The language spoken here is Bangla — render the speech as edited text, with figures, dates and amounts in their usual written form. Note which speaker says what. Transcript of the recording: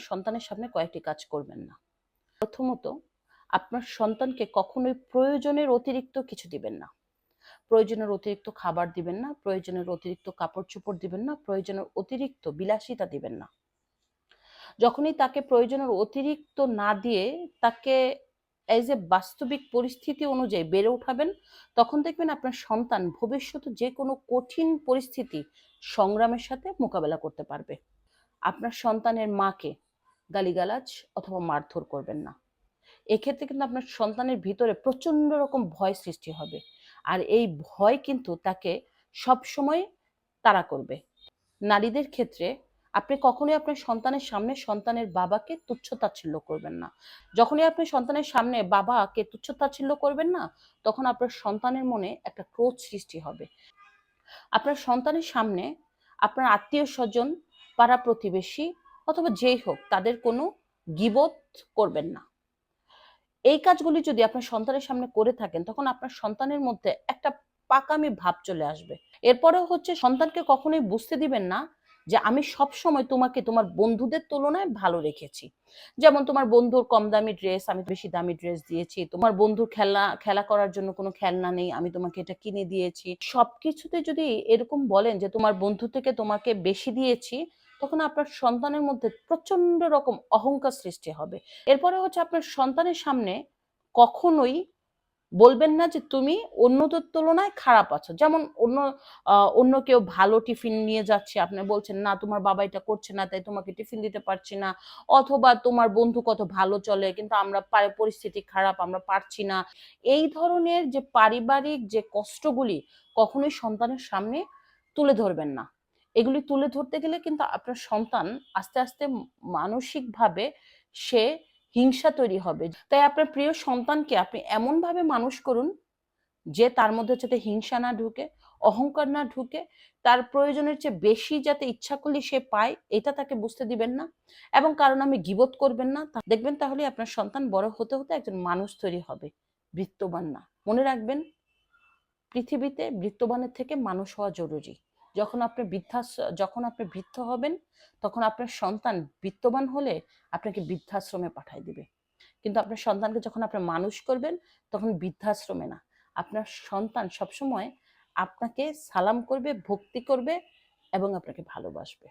Speaker 1: সন্তানের সামনে কয়েকটি কাজ করবেন না। প্রথমত, আপনার সন্তানকে কখনোই প্রয়োজনের অতিরিক্ত কিছু দিবেন না। প্রয়োজনের অতিরিক্ত খাবার দিবেন না, প্রয়োজনের অতিরিক্ত কাপড়-চোপড় দিবেন না, প্রয়োজনের অতিরিক্ত বিলাসিতা দিবেন না। যখনই তাকে প্রয়োজনের অতিরিক্ত না দিয়ে তাকে এজ এ বাস্তবিক পরিস্থিতি অনুযায়ী বেড়ে উঠাবেন, তখন দেখবেন আপনার সন্তান ভবিষ্যতে যে কোনো কঠিন পরিস্থিতি সংগ্রামের সাথে মোকাবেলা করতে পারবে। আপনার সন্তানের মাকে গালিগালাজ অথবা মারধর করবেন না। এক্ষেত্রে কিন্তু আপনার সন্তানের ভিতরে প্রচন্ড রকম ভয় সৃষ্টি হবে। আর এই ভয় কিন্তু তাকে সবসময় তাড়া করবে। নারীদের ক্ষেত্রে আপনি কখনোই আপনার সন্তানের সামনে সন্তানের বাবাকে তুচ্ছ-তাচ্ছিল্য করবেন না। যখনই আপনি সন্তানের সামনে বাবাকে তুচ্ছ-তাচ্ছিল্য করবেন না, তখন আপনার সন্তানের মনে একটা ক্রোধ সৃষ্টি হবে। আপনার সন্তানের সামনে আপনার আত্মীয়স্বজন, পাড়া-প্রতিবেশী অথবা যেই হোক তাদের কোনো গীবত করবেন না। এই কাজগুলি যদি আপনার সন্তানের সামনে করে থাকেন, তখন আপনার সন্তানের মধ্যে একটা পাকামি ভাব চলে আসবে। এরপরেও হচ্ছে সন্তানকে কখনোই বুঝতে দিবেন না যে আমি সবসময় তোমাকে তোমার বন্ধুদের তুলনায় ভালো রেখেছি। যেমন তোমার বন্ধুর কম দামি ড্রেস আমি বেশি দামি ড্রেস দিয়েছি। তোমার বন্ধুর খেলা করার জন্য কোনো খেলনা নেই, আমি তোমাকে এটা কিনে দিয়েছি। সবকিছুতে যদি এরকম বলেন যে তোমার বন্ধু থেকে তোমাকে বেশি দিয়েছি, তখন আপনার সন্তানের মধ্যে প্রচন্ড রকম অহংকার সৃষ্টি হবে। এরপরে হচ্ছে আপনার সন্তানের সামনে কখনোই বলবেন না যে তুমি অন্যদের তুলনায় খারাপ আছো। যেমন অন্য কেউ ভালো টিফিন নিয়ে যাচ্ছে, আপনি বলছেন না তোমার বাবা এটা করছে না তাই তোমাকে টিফিন দিতে পারছি না। অথবা তোমার বন্ধু কত ভালো চলে কিন্তু আমরা পরিস্থিতি খারাপ আমরা পারছি না। এই ধরনের যে পারিবারিক যে কষ্টগুলি কখনোই সন্তানের সামনে তুলে ধরবেন না। এগুলি তুলে ধরতে গেলে কিন্তু আপনার সন্তান আস্তে আস্তে মানসিকভাবে সে হিংসা তৈরি হবে। তাই আপনার প্রিয় সন্তানকে আপনি এমনভাবে মানুষ করুন যে তার মধ্যে যাতে হিংসা না ঢুকে, অহংকার না ঢুকে, তার প্রয়োজনের চেয়ে বেশি যাতে ইচ্ছা করলে সে পায় এটা তাকে বুঝতে দিবেন না। এবং কারো নামে গীবত করবেন না। দেখবেন তাহলে আপনার সন্তান বড় হতে হতে একজন মানুষ তৈরি হবে, বৃত্তবান না। মনে রাখবেন, পৃথিবীতে বৃত্তবানের থেকে মানুষ হওয়া জরুরি। যখন আপনি বৃদ্ধ হবেন, তখন আপনার সন্তান বিত্তবান হলে আপনাকে বৃদ্ধাশ্রমে পাঠায় দিবে। কিন্তু আপনার সন্তানকে যখন আপনি মানুষ করবেন, তখন বৃদ্ধাশ্রমে না। আপনার সন্তান সবসময় আপনাকে সালাম করবে, ভক্তি করবে এবং আপনাকে ভালোবাসবে।